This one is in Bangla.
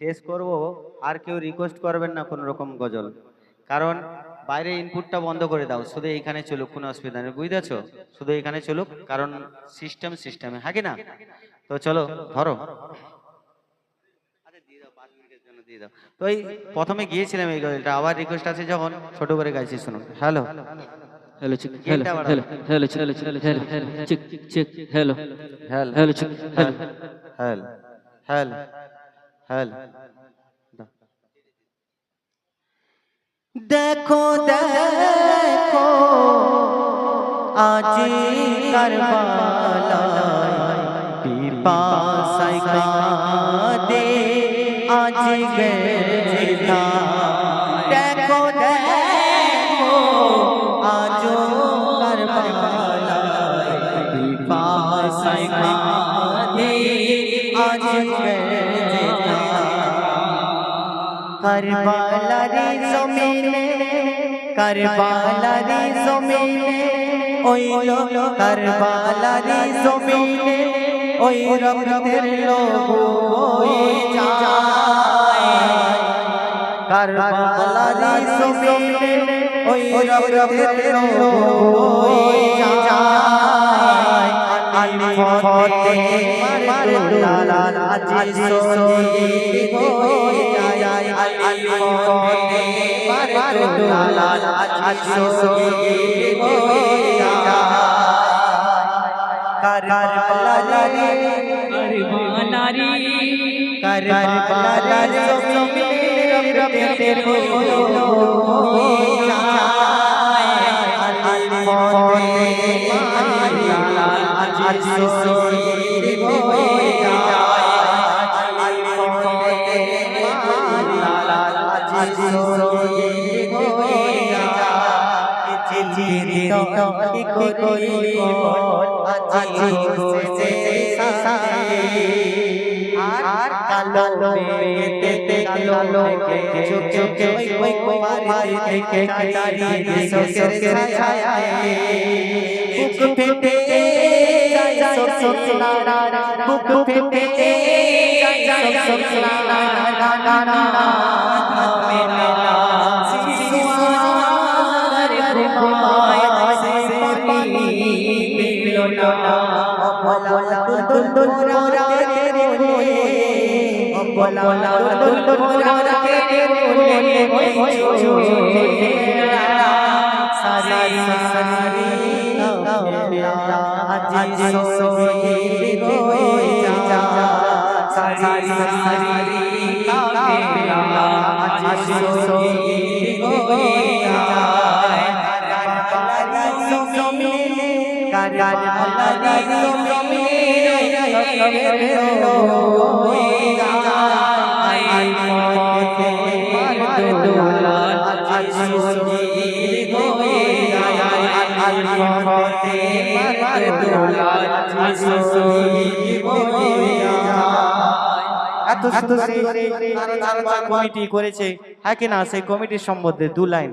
শেষ করব। আর কেউ রিকোয়েস্ট করবেন না কোনো রকম গজল, কারণ বাইরে ইনপুটটা বন্ধ করে দাও, শুধু এইখানে চলুক, কোনো অসুবিধা নেই, বুঝতেছো? শুধু এইখানে চলুক, কারণ সিস্টেমে হ্যাঁ কি না? তো চলো ধরো। আচ্ছা দিয়ে দাও, 5 মিনিটের জন্য দিয়ে দাও। তো এই প্রথমে গিয়েছিলাম এই গজলটা, আবার রিকোয়েস্ট আছে যখন, ছোট করে গাইছি শুনুন। Hello hello chick hello hello hello chick hello hello chick chick hello hello hello chick hello hello hello hello. देखो देखो आज करबलाय पिपासाय कांदे आज गेदा। देखो देखो आज करबलाय पिपासाय कांदे आज गेदा। करबलारी जमीने करबलारी जमीने ওই করবলারি জমিনে ওই রক্তের লহু বয়ে যায়। করবলারি জমিনে ওই রক্তের লহু বয়ে যায়। আলী ফতে মারদুলাল আজি শহীদ হয়ে যায়। আলী ফতে মারদুলাল আজি শহীদ হয়ে যায়। করবলারি করবলারি জমিনে রক্তের লহু বয়ে যায়। আলী ফতে মারদুলাল আজি শহীদ হয়ে যায়। আলী ফতে মারদুলাল আজি শহীদ হয়ে যায়। জিন্দির তো কি করিব আজি হচ্ছে সাথে। আর কালো মেঘেতে কালো মেঘে চোখে ওই পারি থেকে কাটারি শোকের ছায়ায়। বুক ফেটে যায় সোনা বুক ফেটে যায় সোনা না না থামে না শিশুয়ার ঘুমায় সে পানি পেলো না। অবলা দুল রাতের কোলে অবলা দুল রাতের কোলে চলে সারি সারি আজি শহীদ হয়ে যায়। সারি সারি আজি শহীদ হয়ে যায়। করবলারি জমিনে করবলারি জমিনে রক্তের লহু বয়ে যায়। আলী ফতে মারদুলাল আজি শহীদ হয়ে যায়। আলী ফতে মারদুলাল আজি শহীদ হয়ে যায়। এত সুন্দর কমিটি করেছে হ্যাঁ কি না, সেই কমিটির সম্বন্ধে 2 লাইন।